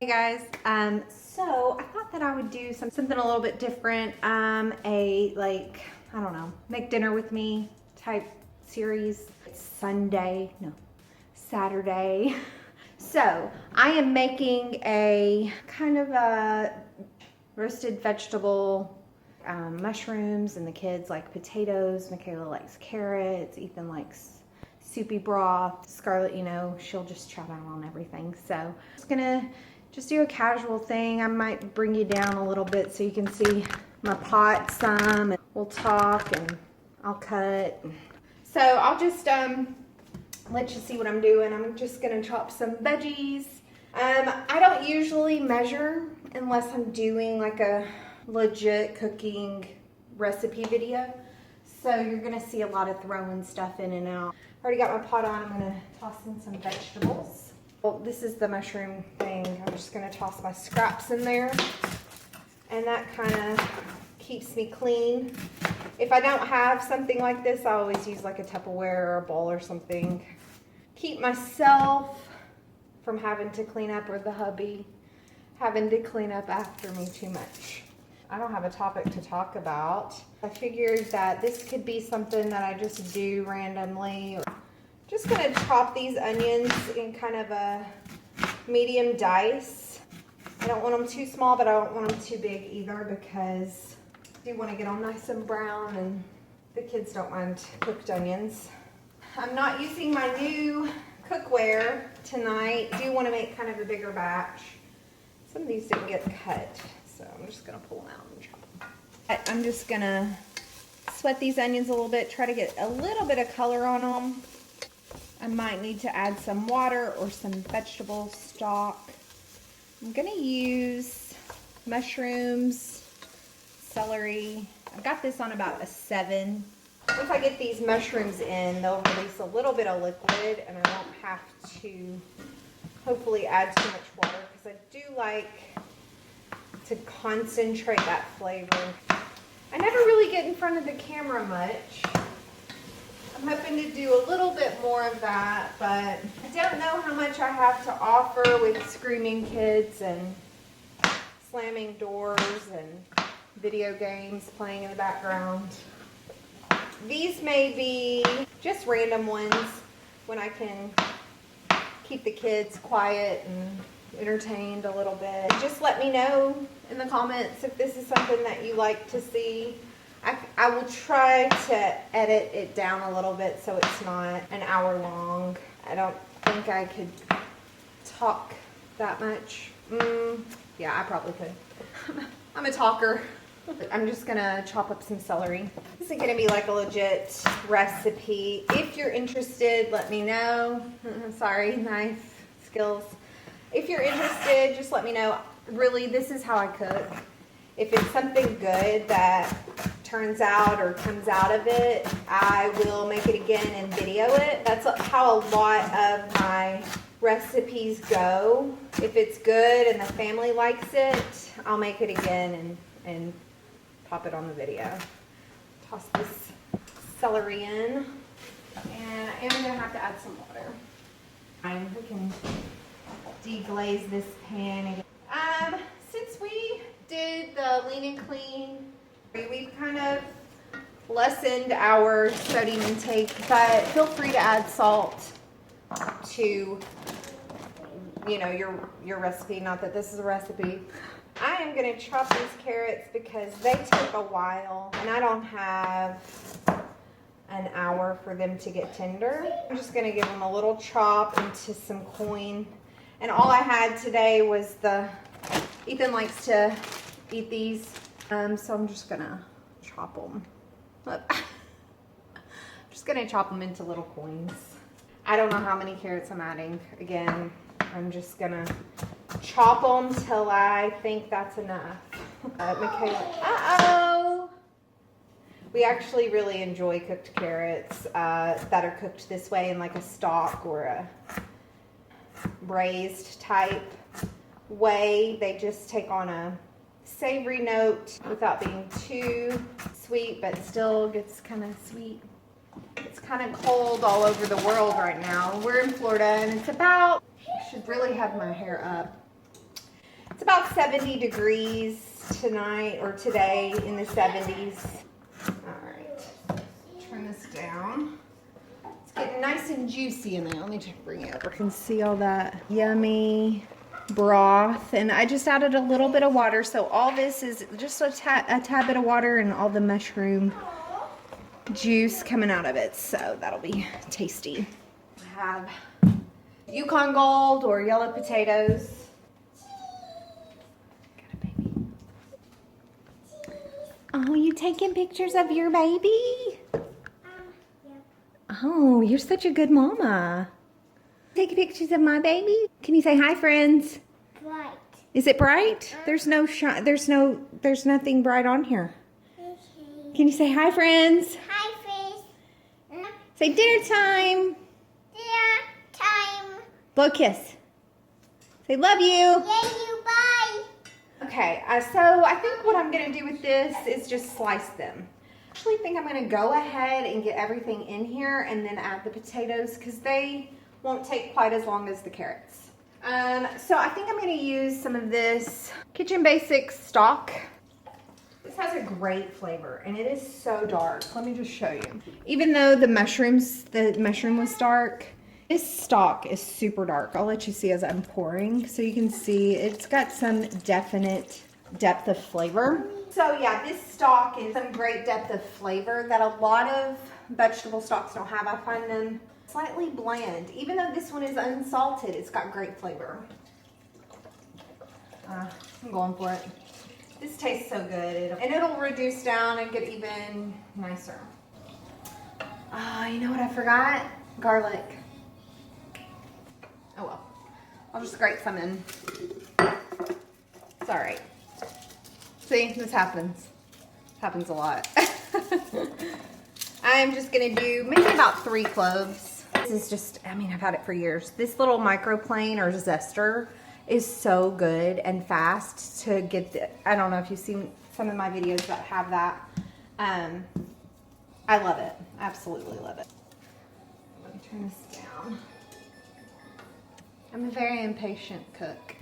Hey guys, so I thought that I would do something a little bit different, I don't know, make dinner with me type series. It's Saturday. So I am making a kind of a roasted vegetable, mushrooms, and the kids like potatoes. Michaela likes carrots, Ethan likes soupy broth. Scarlett, she'll just chow down on everything. So I'm just gonna do a casual thing. I might bring you down a little bit so you can see my pot some, and we'll talk and I'll cut. So I'll just let you see what I'm doing. I'm just gonna chop some veggies. I don't usually measure unless I'm doing like a legit cooking recipe video. So you're gonna see a lot of throwing stuff in and out. Already got my pot on. I'm gonna toss in some vegetables. Well, this is the mushroom thing. I'm just gonna toss my scraps in there, and that kind of keeps me clean. If I don't have something like this, I always use like a Tupperware or a bowl or something. Keep myself from having to clean up, or the hubby having to clean up after me too much. I don't have a topic to talk about. I figured that this could be something that I just do randomly. Just gonna chop these onions in kind of a medium dice. I don't want them too small, but I don't want them too big either, because I do want to get them nice and brown, and the kids don't mind cooked onions. I'm not using my new cookware tonight. I do want to make kind of a bigger batch. Some of these didn't get cut, so I'm just gonna pull them out and chop them. I'm just gonna sweat these onions a little bit, try to get a little bit of color on them. I might need to add some water or some vegetable stock. I'm gonna use mushrooms, celery. I've got this on about a 7. Once I get these mushrooms in, they'll release a little bit of liquid, and I won't have to hopefully add too much water, because I do like to concentrate that flavor. I never really get in front of the camera much. I'm hoping to do a little bit more of that, but I don't know how much I have to offer with screaming kids and slamming doors and video games playing in the background. These may be just random ones when I can keep the kids quiet and entertained a little bit. Just let me know in the comments if this is something that you like to see. I will try to edit it down a little bit so it's not an hour long. I don't think I could talk that much. Yeah, I probably could. I'm a talker. I'm just gonna chop up some celery. This is gonna be like a legit recipe. If you're interested, let me know. Sorry, knife skills. If you're interested, just let me know. Really, this is how I cook. If it's something good that turns out or comes out of it, I will make it again and video it. That's how a lot of my recipes go. If it's good and the family likes it, I'll make it again and pop it on the video. Toss this celery in, and I am gonna have to add some water. We can deglaze this pan again. Since we did the lean and clean, we've kind of lessened our sodium intake, but feel free to add salt to, your recipe. Not that this is a recipe. I am going to chop these carrots because they take a while, and I don't have an hour for them to get tender. I'm just going to give them a little chop into some coin. And all I had today was Ethan likes to eat these, so I'm just going to chop them. I'm just going to chop them into little coins. I don't know how many carrots I'm adding. Again, I'm just going to chop them till I think that's enough. Michaela, we actually really enjoy cooked carrots that are cooked this way in like a stock or a braised type way. They just take on a savory note without being too sweet, but still gets kind of sweet. It's kind of cold all over the world right now. We're in Florida, and it's about, I should really have my hair up. It's about 70 degrees tonight or today, in the 70s. All right, turn this down. It's getting nice and juicy in there. Let me just bring it over. You can see all that yummy broth, and I just added a little bit of water. So all this is just a tad bit of water and all the mushroom juice coming out of it. So that'll be tasty. I have Yukon Gold or yellow potatoes. Oh, you taking pictures of your baby? Yeah. Oh, you're such a good mama. Taking pictures of my baby? Can you say hi, friends? Bright. Is it bright? There's there's nothing bright on here. Okay. Can you say hi, friends? Hi, friends. Say dinner time. Dinner time. Blow a kiss. Say love you. Yeah, you bye. Okay, so I think what I'm going to do with this is just slice them. I actually think I'm going to go ahead and get everything in here and then add the potatoes because they won't take quite as long as the carrots. So I think I'm going to use some of this Kitchen Basics stock. This has a great flavor and it is so dark. Let me just show you. Even though the mushroom was dark, this stock is super dark. I'll let you see as I'm pouring so you can see it's got some definite depth of flavor. So yeah, this stock is some great depth of flavor that a lot of vegetable stocks don't have. I find them slightly bland. Even though this one is unsalted, it's got great flavor. I'm going for it. This tastes so good. And it'll reduce down and get even nicer. Oh, you know what I forgot? Garlic. Oh well, I'll just grate some in. It's all right. See, this happens. It happens a lot. I'm just gonna do maybe about 3 cloves. This is just, I mean, I've had it for years. This little microplane or zester is so good and fast to get the, I don't know if you've seen some of my videos that have that. I love it, absolutely love it. Let me turn this down. I'm a very impatient cook,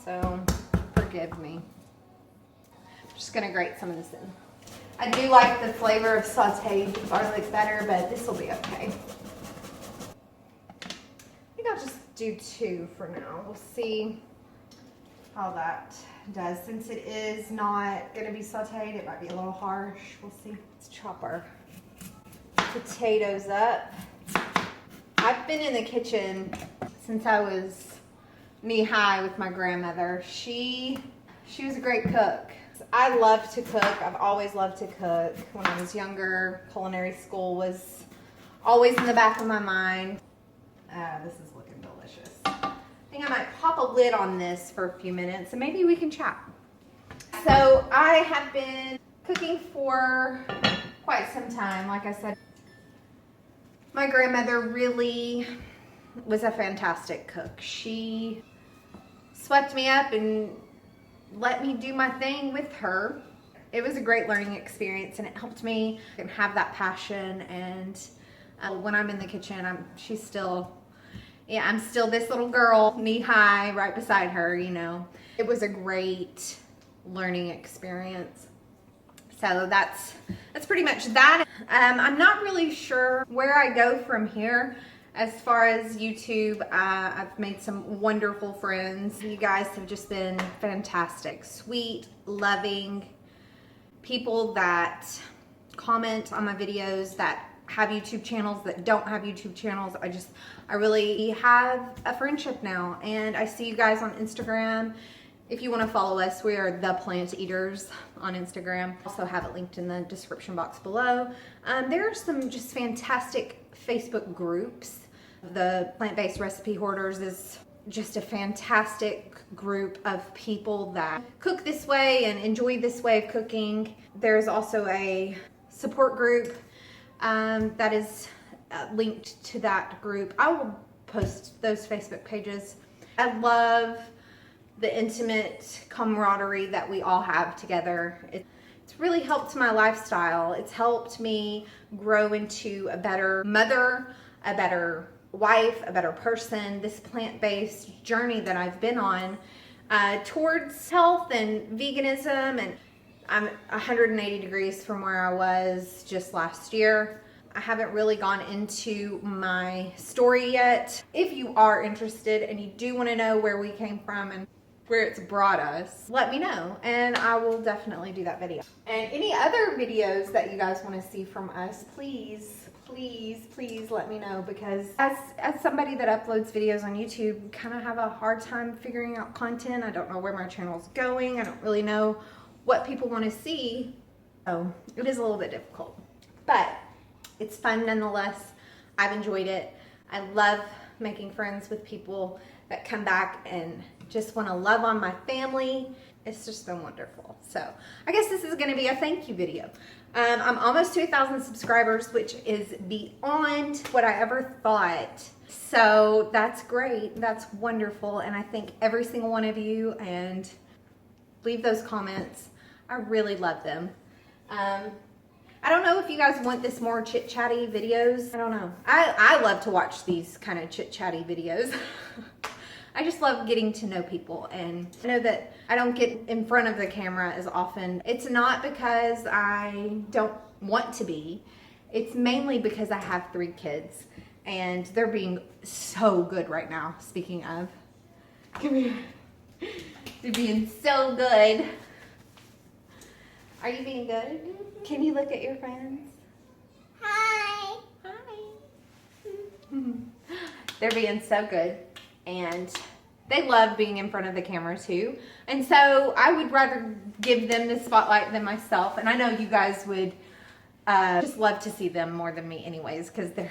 so forgive me. I'm just gonna grate some of this in. I do like the flavor of sauteed garlic better, but this will be okay. I think I'll just do 2 for now. We'll see how that does. Since it is not gonna be sauteed, it might be a little harsh. We'll see. Let's chop our potatoes up. I've been in the kitchen since I was knee-high with my grandmother. She was a great cook. I love to cook. I've always loved to cook. When I was younger, culinary school was always in the back of my mind. This is looking delicious. I think I might pop a lid on this for a few minutes and maybe we can chat. So I have been cooking for quite some time. Like I said, my grandmother really was a fantastic cook. She swept me up and let me do my thing with her. It was a great learning experience and it helped me have that passion. And when I'm in the kitchen, I'm still this little girl, knee-high, right beside her, you know. It was a great learning experience. So that's pretty much that. I'm not really sure where I go from here. As far as YouTube, I've made some wonderful friends. You guys have just been fantastic, sweet, loving people that comment on my videos, that have YouTube channels, that don't have YouTube channels. I really have a friendship now, and I see you guys on Instagram. If you want to follow us, we are The Plant Eaters on Instagram. Also have it linked in the description box below. There are some just fantastic Facebook groups. The Plant-Based Recipe Hoarders is just a fantastic group of people that cook this way and enjoy this way of cooking. There's also a support group that is linked to that group. I will post those Facebook pages. I love the intimate camaraderie that we all have together. It's really helped my lifestyle. It's helped me grow into a better mother, a better wife, a better person. This plant-based journey that I've been on towards health and veganism, and I'm 180 degrees from where I was just last year. I haven't really gone into my story yet. If you are interested and you do want to know where we came from and where it's brought us, let me know and I will definitely do that video. And any other videos that you guys want to see from us, please let me know, because as somebody that uploads videos on YouTube, kind of have a hard time figuring out content. I don't know where my channel's going. I don't really know what people want to see. So it is a little bit difficult, but it's fun nonetheless. I've enjoyed it. I love making friends with people that come back and just want to love on my family. It's just been wonderful. So I guess this is going to be a thank you video. I'm almost to 1,000 subscribers, which is beyond what I ever thought. So that's great. That's wonderful. And I thank every single one of you, and leave those comments. I really love them. I don't know if you guys want this more chit-chatty videos. I don't know. I love to watch these kind of chit-chatty videos. I just love getting to know people, and I know that I don't get in front of the camera as often. It's not because I don't want to be. It's mainly because I have 3 kids, and they're being so good right now. Speaking of, come here. They're being so good. Are you being good? Can you look at your friends? Hi. Hi. They're being so good, and they love being in front of the camera too. And so I would rather give them the spotlight than myself. And I know you guys would just love to see them more than me anyways, because they're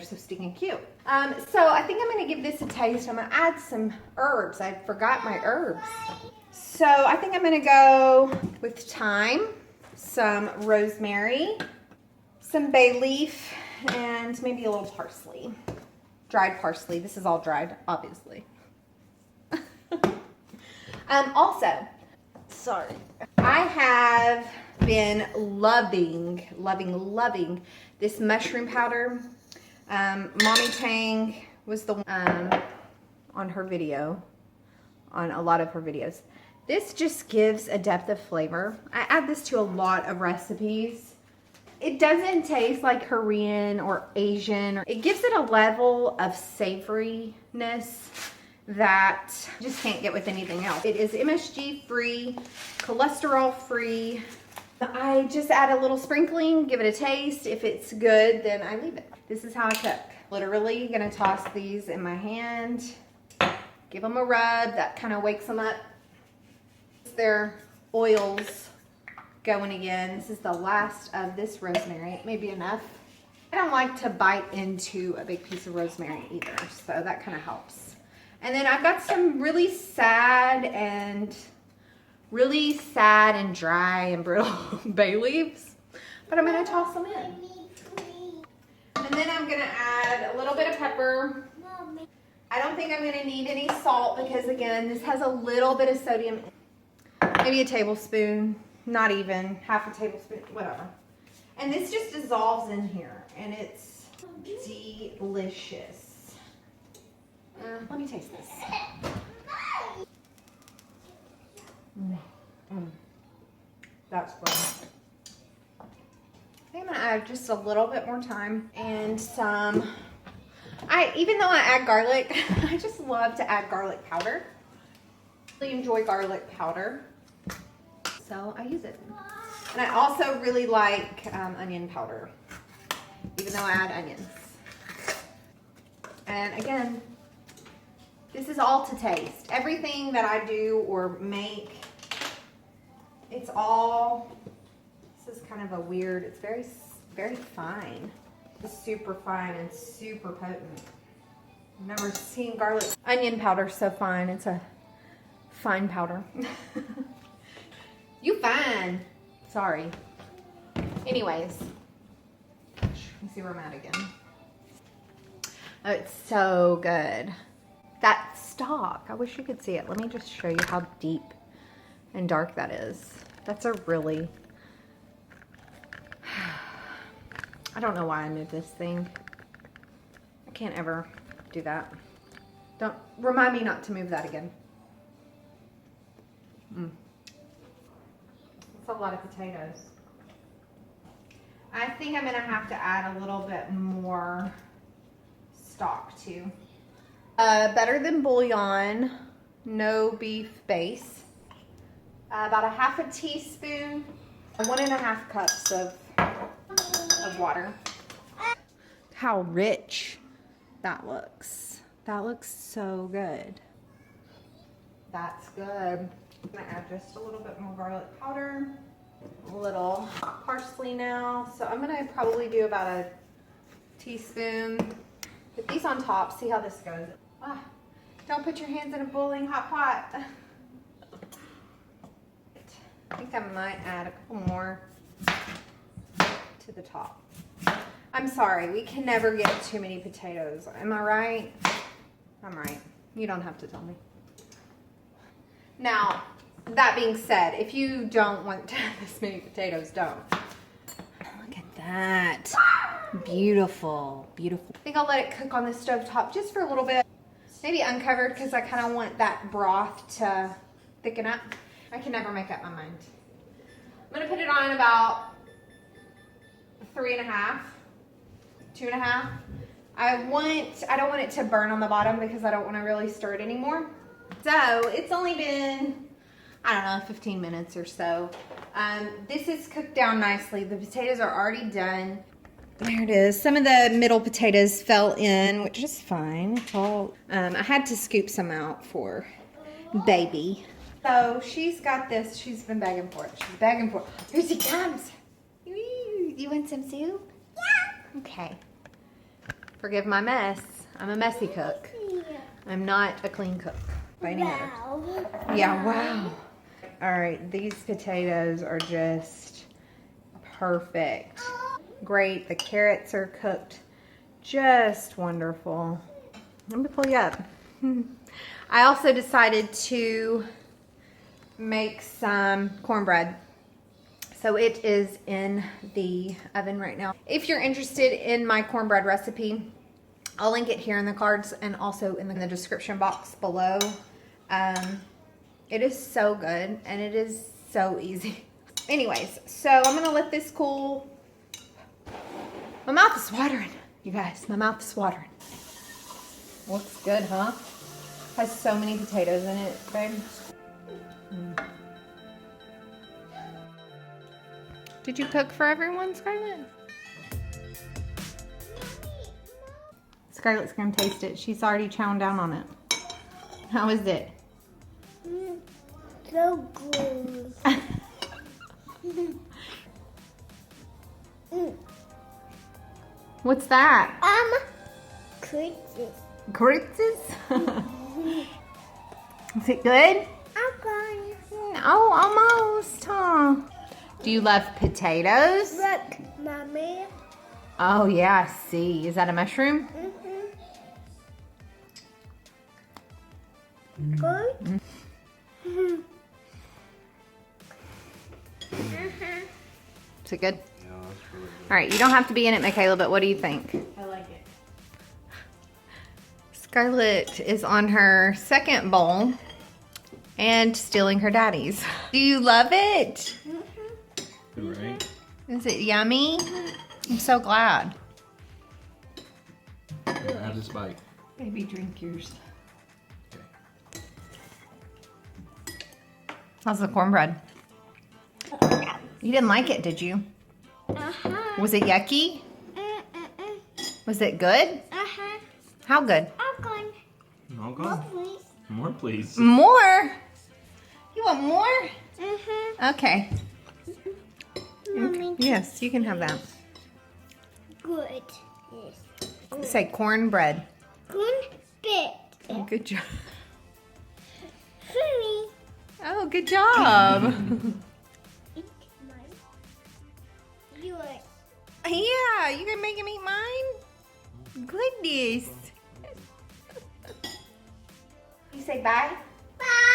so stinking cute. So I think I'm gonna give this a taste. I'm gonna add some herbs. I forgot my herbs. So I think I'm gonna go with thyme, some rosemary, some bay leaf, and maybe a little parsley. Dried parsley. This is all dried, obviously. Also, sorry, I have been loving this mushroom powder. Mommy Tang was the one on her video, on a lot of her videos. This just gives a depth of flavor. I add this to a lot of recipes. It doesn't taste like Korean or Asian. It gives it a level of savoriness that you just can't get with anything else. It is MSG free, cholesterol free. I just add a little sprinkling, give it a taste. If it's good, then I leave it. This is how I cook. Literally gonna toss these in my hand, give them a rub. That kind of wakes them up. Their oils going again. This is the last of this rosemary. It may be enough. I don't like to bite into a big piece of rosemary either, so that kind of helps. And then I've got some really sad and dry and brittle bay leaves, but I'm gonna toss them in. And then I'm gonna add a little bit of pepper. I don't think I'm gonna need any salt because, again, this has a little bit of sodium. Maybe a tablespoon, not even, half a tablespoon, whatever. And this just dissolves in here, and it's delicious. Let me taste this. That's good. I think I'm gonna add just a little bit more thyme and some. Even though I add garlic, I just love to add garlic powder. I really enjoy garlic powder, so I use it. And I also really like onion powder, even though I add onions. And again, this is all to taste. Everything that I do or make, it's all, this is kind of a weird, it's very, very fine. It's super fine and super potent. I've never seen garlic onion powder so fine. It's a fine powder. You fine. Sorry. Anyways, let me see where I'm at again. Oh, it's so good. That stalk, I wish you could see it. Let me just show you how deep and dark that is. That's a really, I don't know why I moved this thing. I can't ever do that. Don't, remind me not to move that again. It's a lot of potatoes. I think I'm gonna have to add a little bit more stock too. Better Than Bullion, no beef base. About a half a teaspoon, 1.5 cups of water. How rich that looks. That looks so good. That's good. I'm gonna add just a little bit more garlic powder, a little parsley now. So I'm gonna probably do about a teaspoon. Put these on top, see how this goes. Ah, don't put your hands in a boiling hot pot. I think I might add a couple more to the top. I'm sorry, we can never get too many potatoes. Am I right? I'm right. You don't have to tell me. Now, that being said, if you don't want to have this many potatoes, don't. Look at that. Beautiful, beautiful. I think I'll let it cook on the stove top just for a little bit. Maybe uncovered because I kind of want that broth to thicken up. I can never make up my mind. I'm gonna put it on about 3.5, 2.5. I don't want it to burn on the bottom because I don't want to really stir it anymore. So it's only been, I don't know, 15 minutes or so. This is cooked down nicely. The potatoes are already done. There it is. Some of the middle potatoes fell in, which is fine. I had to scoop some out for baby. So she's got this. She's been begging for it. She's begging for it. Here she comes. You want some soup? Yeah. Okay. Forgive my mess. I'm a messy cook. I'm not a clean cook by any measure. Yeah, wow. All right, these potatoes are just perfect. Great. The carrots are cooked just wonderful. Let me pull you up. I also decided to make some cornbread. So it is in the oven right now. If you're interested in my cornbread recipe, I'll link it here in the cards and also in the description box below. It is so good and it is so easy. Anyways, so I'm gonna let this cool. My mouth is watering, you guys. My mouth is watering. Looks good, huh? Has so many potatoes in it, babe. Did you cook for everyone, Scarlett? Scarlett's gonna taste it. She's already chowing down on it. How is it? So good. What's that? Christmas. Grits? Is it good? Okay. Oh, almost, huh? Do you love potatoes? Look, Mommy. Oh, yeah, I see. Is that a mushroom? Good? Is it good? Yeah, that's really good. All right, you don't have to be in it, Michaela, but what do you think? I like it. Scarlett is on her second bowl and stealing her daddy's. Do you love it? Good, right? Is it yummy? I'm so glad. Have this bite. Baby, drink yours. Okay. How's the cornbread? You didn't like it, did you? Was it yucky? Was it good? How good? Okay. Okay. Please. More, please. More? You want more? Okay. Mommy. Yes, you can have that. Good. Yes. Say cornbread. Good bit. Oh, good job. Honey. Oh, good job. Eat mine. Yours. Yeah, you gonna make him eat mine? Goodness. You say bye? Bye.